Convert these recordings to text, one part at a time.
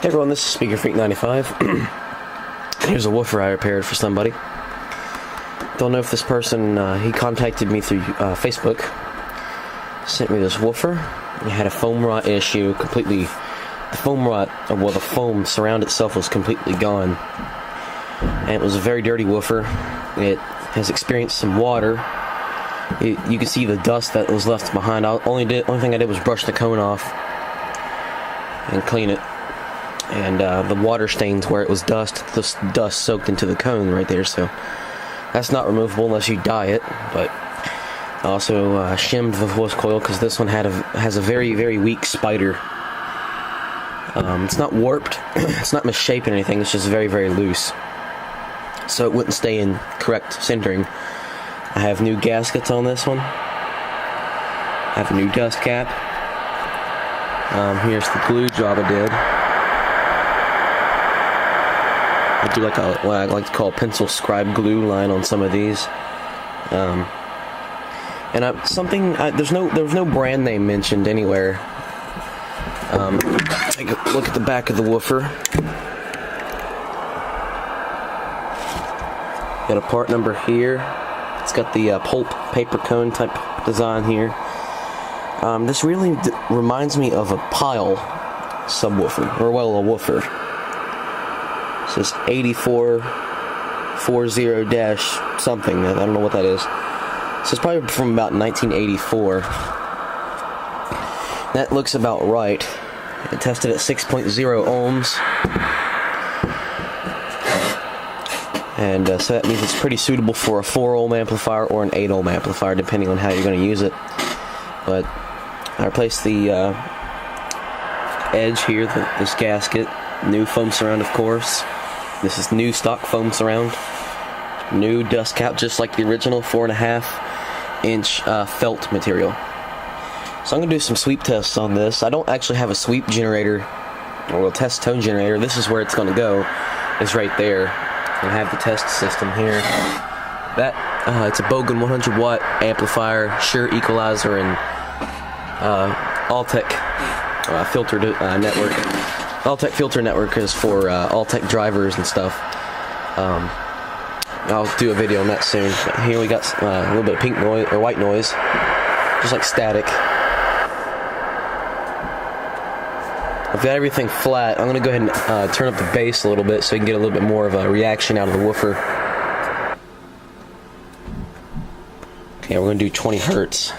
Hey everyone, this is Speaker Freak 95. Here's a woofer I repaired for somebody. Don't know if this person, he contacted me through Facebook. Sent me this woofer. It had a foam rot issue, completely. The foam rot, well, the foam surround itself was completely gone. And it was a very dirty woofer. It has experienced some water. You can see the dust that was left behind. Only thing I did was brush the cone off and clean it. And the water stains where it was dust. This dust soaked into the cone right there, so that's not removable unless you dye it. But I also shimmed the voice coil because this one has a very, very weak spider. It's not warped, it's not misshapen or anything, it's just very, very loose. So it wouldn't stay in correct centering. I have new gaskets on this one. I have a new dust cap. Here's the glue job I did. I do like what I like to call a pencil scribe glue line on some of these. And there was no brand name mentioned anywhere. Take a look at the back of the woofer. Got a part number here. It's got the pulp paper cone type design here. This really reminds me of a pile subwoofer, or well, a woofer. It says 8440-something. I don't know what that is. So it's probably from about 1984. That looks about right. It tested at 6.0 ohms. And so that means it's pretty suitable for a 4 ohm amplifier or an 8 ohm amplifier, depending on how you're going to use it. But I replaced the edge here, this gasket. New foam surround, of course. This is new stock foam surround. New dust cap, just like the original 4.5-inch felt material. So I'm going to do some sweep tests on this. I don't actually have a sweep generator, or a test tone generator. This is where it's going to go. It's right there. I have the test system here. It's a Bogan 100 watt amplifier, Shure equalizer, and Alltech filter network. Alltech filter network is for Alltech drivers and stuff. I'll do a video on that soon. But here we got a little bit of pink noise or white noise, just like static. I've got everything flat. I'm going to go ahead and turn up the bass a little bit so you can get a little bit more of a reaction out of the woofer. Okay, we're going to do 20 hertz.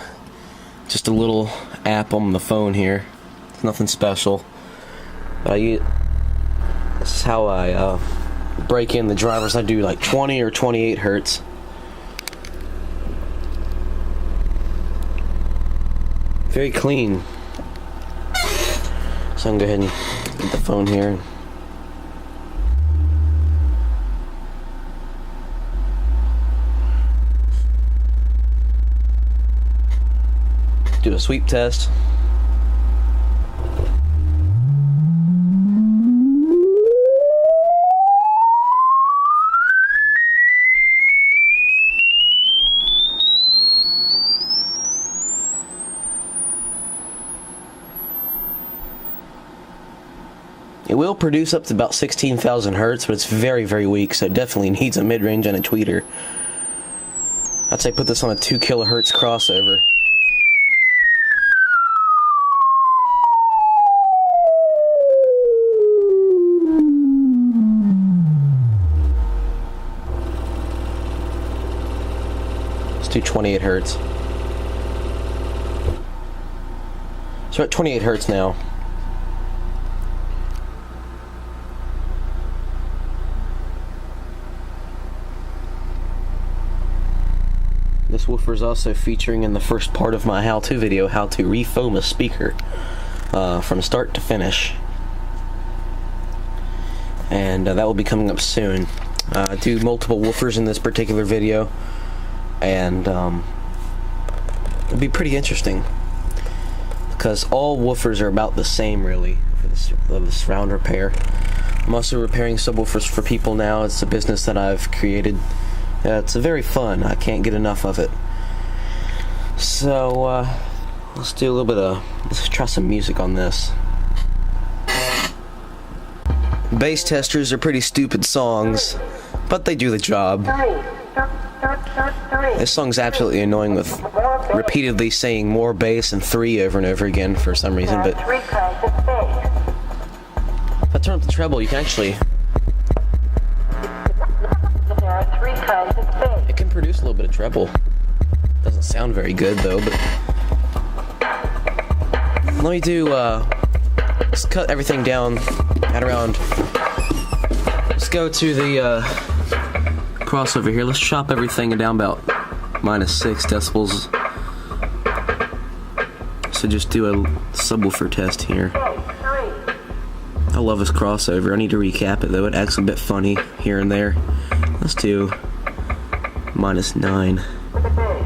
Just a little app on the phone here. It's nothing special. But this is how I break in the drivers. I do like 20 or 28 hertz. Very clean. So I'm going to go ahead and get the phone here. Do a sweep test. It will produce up to about 16,000 hertz, but it's very, very weak, so it definitely needs a mid-range and a tweeter. I'd say put this on a 2 kilohertz crossover. Let's do 28 hertz. So we're at 28 hertz now. This woofer is also featuring in the first part of my how-to video, how to refoam a speaker from start to finish. And that will be coming up soon. I do multiple woofers in this particular video, and it'll be pretty interesting because all woofers are about the same, really, for this round repair. I'm also repairing subwoofers for people now. It's a business that I've created. It's very fun. I can't get enough of it. So let's try some music on this. Bass testers are pretty stupid songs, but they do the job. This song's absolutely annoying with repeatedly saying more bass and 3 over and over again for some reason, but if I turn up the treble, you can actually... It can produce a little bit of treble. Doesn't sound very good though, but... Let me do, let's cut everything down at around... Let's go to the, crossover here. Let's chop everything down about -6 decibels. So just do a subwoofer test here. I love this crossover. I need to recap it though. It acts a bit funny here and there. Let's do -9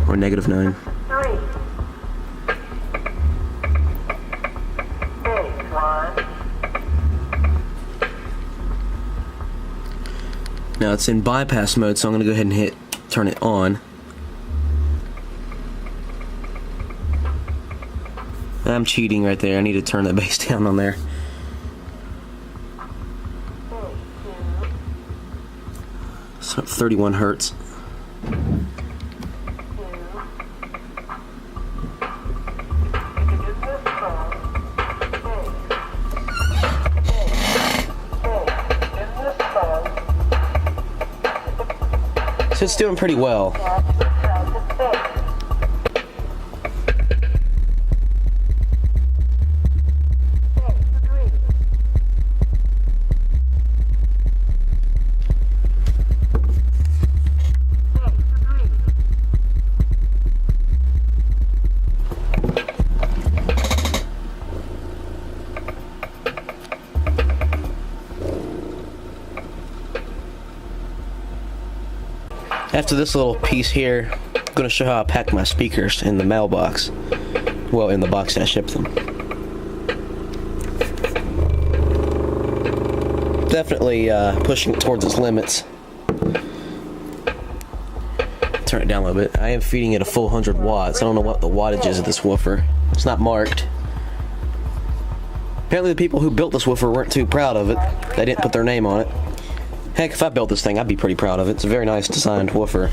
or -9. Now it's in bypass mode, so I'm gonna go ahead and turn it on. I'm cheating right there. I need to turn the bass down on there. So 31 hertz. So it's doing pretty well. After this little piece here, I'm going to show how I pack my speakers in the mailbox. Well, in the box that I shipped them. Definitely pushing it towards its limits. Turn it down a little bit. I am feeding it a full 100 watts. I don't know what the wattage is of this woofer. It's not marked. Apparently the people who built this woofer weren't too proud of it. They didn't put their name on it. Heck, if I built this thing, I'd be pretty proud of it. It's a very nice designed woofer.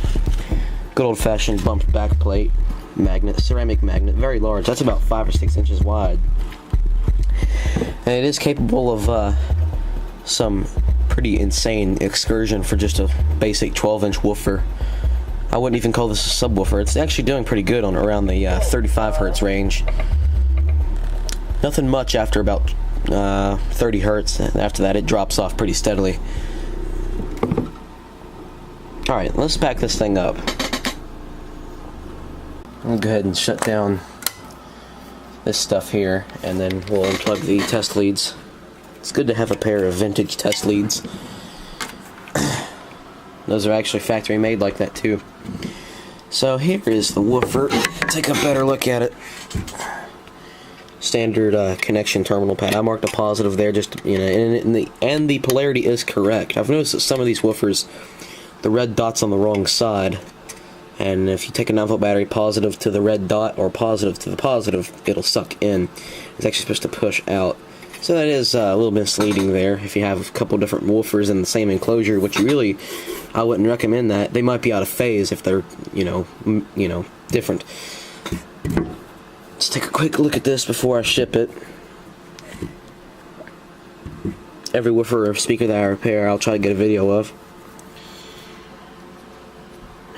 Good old-fashioned bumped back plate magnet, ceramic magnet, very large. That's about 5 or 6 inches wide. And it is capable of some pretty insane excursion for just a basic 12-inch woofer. I wouldn't even call this a subwoofer. It's actually doing pretty good on around the 35 hertz range. Nothing much after about 30 hertz. After that, it drops off pretty steadily. Alright, let's pack this thing up. I'm gonna go ahead and shut down this stuff here, and then we'll unplug the test leads. It's good to have a pair of vintage test leads. Those are actually factory made like that too. So here is the woofer. Take a better look at it. Standard connection terminal pad. I marked a positive there, just and the polarity is correct. I've noticed that some of these woofers, the red dot's on the wrong side, and if you take a 9-volt battery positive to the red dot or positive to the positive, it'll suck in. It's actually supposed to push out. So that is a little misleading there. If you have a couple different woofers in the same enclosure, which I wouldn't recommend that. They might be out of phase if they're, different. Let's take a quick look at this before I ship it. Every woofer or speaker that I repair, I'll try to get a video of.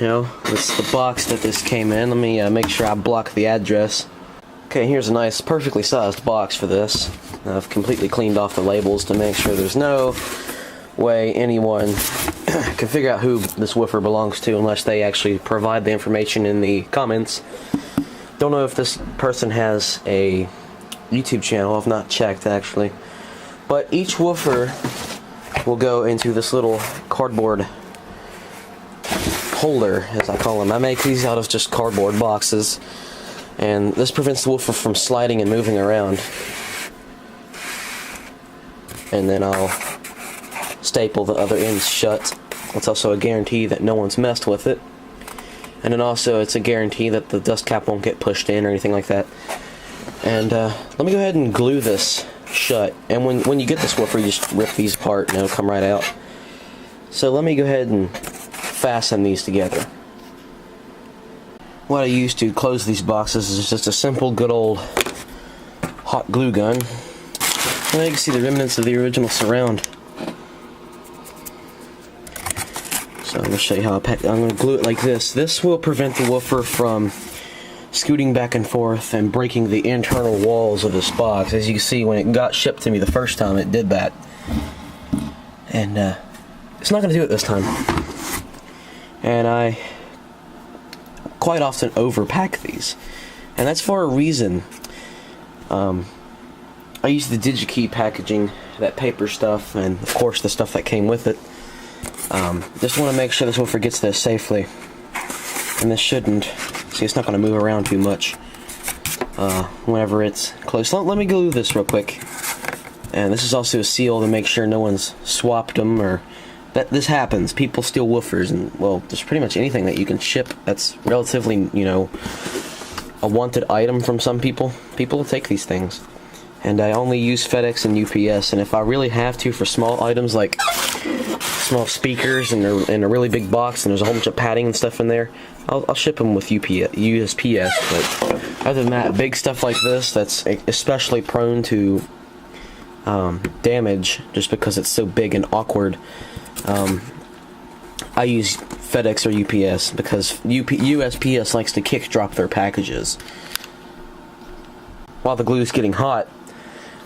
It's the box that this came in. Let me make sure I block the address. Okay, here's a nice, perfectly sized box for this. I've completely cleaned off the labels to make sure there's no way anyone can figure out who this woofer belongs to unless they actually provide the information in the comments. Don't know if this person has a YouTube channel. I've not checked, actually. But each woofer will go into this little cardboard holder, as I call them. I make these out of just cardboard boxes, and this prevents the woofer from sliding and moving around. And then I'll staple the other ends shut. It's also a guarantee that no one's messed with it. And then also it's a guarantee that the dust cap won't get pushed in or anything like that. And let me go ahead and glue this shut. And when you get this woofer, you just rip these apart and it'll come right out. So let me go ahead and fasten these together. What I use to close these boxes is just a simple, good old hot glue gun. And you can see the remnants of the original surround. So I'm going to show you how I'm going to glue it like this. This will prevent the woofer from scooting back and forth and breaking the internal walls of this box. As you can see, when it got shipped to me the first time, it did that. And it's not going to do it this time. And I quite often overpack these. And that's for a reason. I use the DigiKey packaging, that paper stuff, and of course the stuff that came with it. Just want to make sure this woofer gets this safely. And this shouldn't. See, it's not going to move around too much whenever it's close. Let me glue this real quick. And this is also a seal to make sure no one's swapped them, or that this happens. People steal woofers, and well, there's pretty much anything that you can ship that's relatively, you know, a wanted item from some people. People will take these things. And I only use FedEx and UPS, and if I really have to for small items like small speakers and they're in a really big box and there's a whole bunch of padding and stuff in there, I'll ship them with USPS. But other than that, big stuff like this that's especially prone to damage just because it's so big and awkward, I use FedEx or UPS because USPS likes to kick drop their packages. While the glue is getting hot,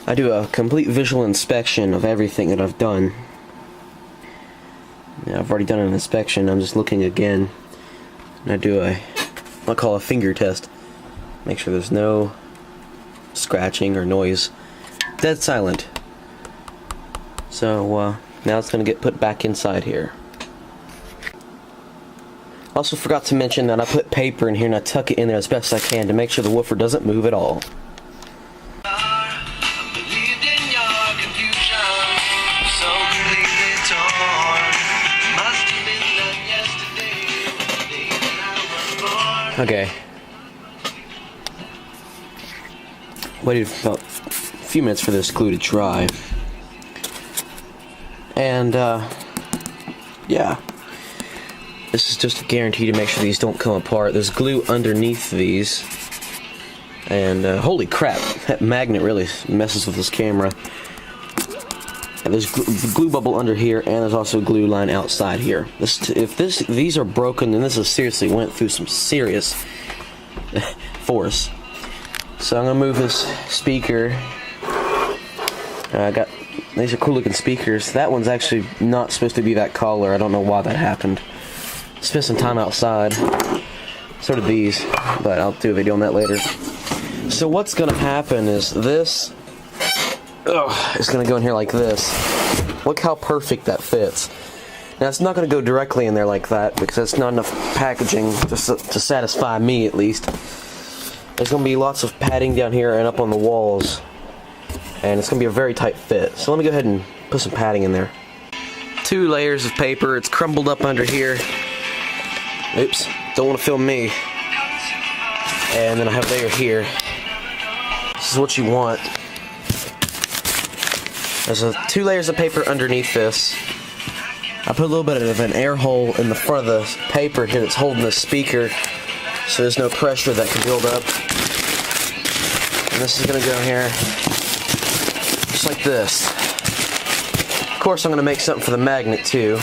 I do a complete visual inspection of everything that I've done. Now, I've already done an inspection. I'm just looking again. And I do what I call a finger test. Make sure there's no scratching or noise. Dead silent. So now it's going to get put back inside here. Also forgot to mention that I put paper in here and I tuck it in there as best I can to make sure the woofer doesn't move at all. Okay. Waited for about a few minutes for this glue to dry. And, yeah. This is just a guarantee to make sure these don't come apart. There's glue underneath these. And, holy crap, that magnet really messes with this camera. And there's the glue bubble under here, and there's also a glue line outside here. These are broken, then this has seriously went through some serious force. So I'm gonna move this speaker. These are cool looking speakers. That one's actually not supposed to be that color. I don't know why that happened. Spent some time outside. So did these, but I'll do a video on that later. So what's gonna happen is this. It's going to go in here like this. Look how perfect that fits. Now it's not going to go directly in there like that because that's not enough packaging to satisfy me, at least. There's going to be lots of padding down here and up on the walls, and it's going to be a very tight fit. So let me go ahead and put some padding in there. 2 layers of paper. It's crumbled up under here. Oops, don't want to film me. And then I have a layer here. This is what you want. There's 2 layers of paper underneath this. I put a little bit of an air hole in the front of the paper here that's holding the speaker, so there's no pressure that can build up. And this is going to go here, just like this. Of course, I'm going to make something for the magnet too.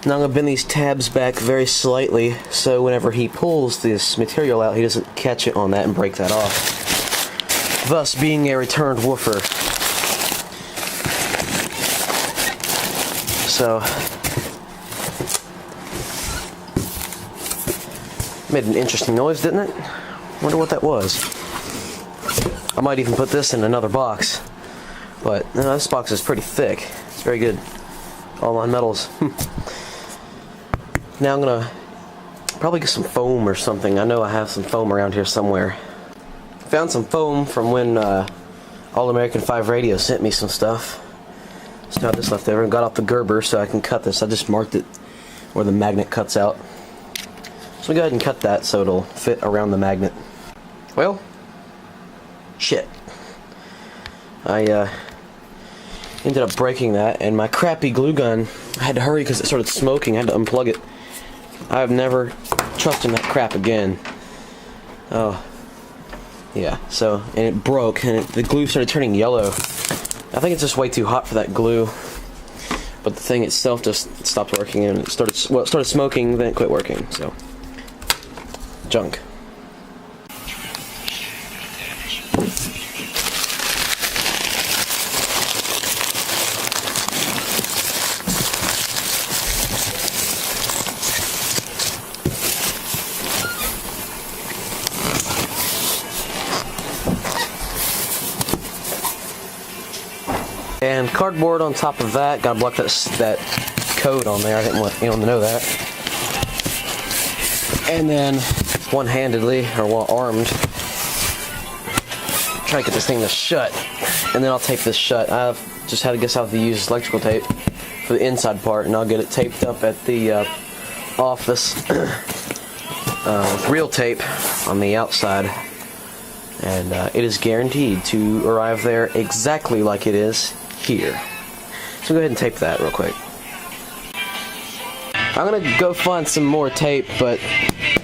Now I'm going to bend these tabs back very slightly so whenever he pulls this material out, he doesn't catch it on that and break that off. Thus being a returned woofer. So, made an interesting noise, didn't it? Wonder what that was. I might even put this in another box. But, you know, this box is pretty thick. It's very good. All on metals. Now I'm gonna probably get some foam or something. I know I have some foam around here somewhere. Found some foam from when All American 5 Radio sent me some stuff. Still have this left over and got off the Gerber so I can cut this. I just marked it where the magnet cuts out. So we go ahead and cut that so it'll fit around the magnet. Well, shit. I ended up breaking that, and my crappy glue gun, I had to hurry because it started smoking. I had to unplug it. I've never trusted that crap again. Oh, yeah. So, and it broke, and the glue started turning yellow. I think it's just way too hot for that glue. But the thing itself just stopped working, and it started smoking, then it quit working. So, junk. And cardboard on top of that. Gotta block that code on there. I didn't want anyone to know that. And then one-handedly, or one-armed, try to get this thing to shut. And then I'll tape this shut. I've just had to guess how to use electrical tape for the inside part, and I'll get it taped up at the office with real tape on the outside. And it is guaranteed to arrive there exactly like it is here. So go ahead and tape that real quick. I'm gonna go find some more tape, but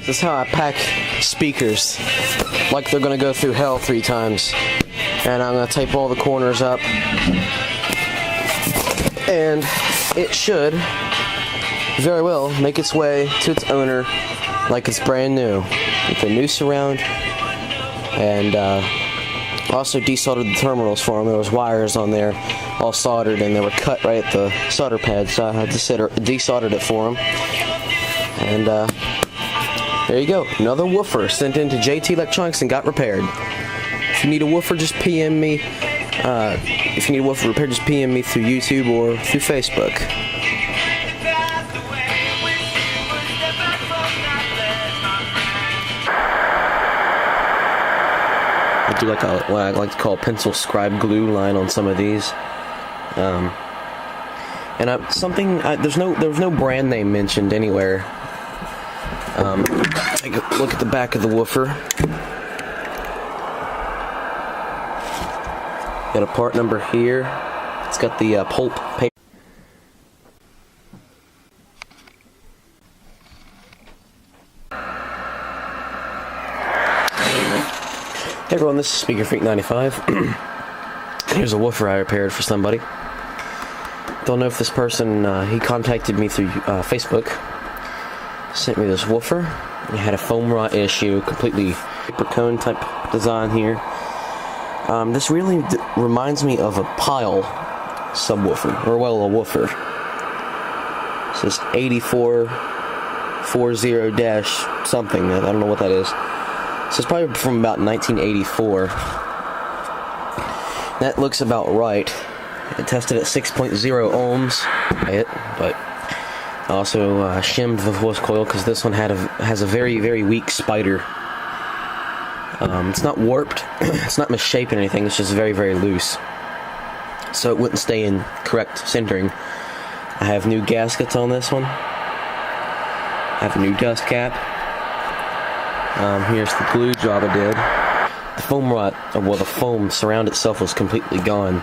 this is how I pack speakers. Like they're gonna go through hell 3 times. And I'm gonna tape all the corners up. And it should very well make its way to its owner like it's brand new. With a new surround. And also desoldered the terminals for them. There was wires on there all soldered, and they were cut right at the solder pad, so I had to desoldered it for them. And there you go, another woofer sent into JT Electronics and got repaired. If you need a woofer, just PM me. If you need a woofer repaired, just PM me through YouTube or through Facebook. I do like what I like to call pencil scribe glue line on some of these. And there was no brand name mentioned anywhere. Take a look at the back of the woofer. Got a part number here. It's got the pulp paper. Hey everyone, this is Speaker Freak 95. Here's a woofer I repaired for somebody. Don't know if this person, he contacted me through Facebook. Sent me this woofer. It had a foam rot issue, completely paper cone type design here. This really reminds me of a pile subwoofer, or well, a woofer. This is 8440-something. I don't know what that is. So it's probably from about 1984. That looks about right. It tested at 6.0 ohms, but I also shimmed the voice coil because this one has a very, very weak spider. It's not warped, it's not misshapen or anything, it's just very, very loose. So it wouldn't stay in correct centering. I have new gaskets on this one. I have a new dust cap. Here's the glue job I did. The foam rot, well, the foam surround itself was completely gone.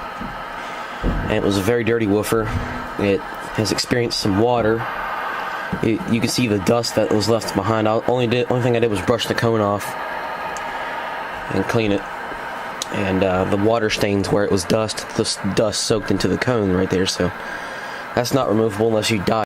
And it was a very dirty woofer. It has experienced some water. You can see the dust that was left behind. Only thing I did was brush the cone off and clean it. And the water stains where it was dust. The dust soaked into the cone right there, so that's not removable unless you dye.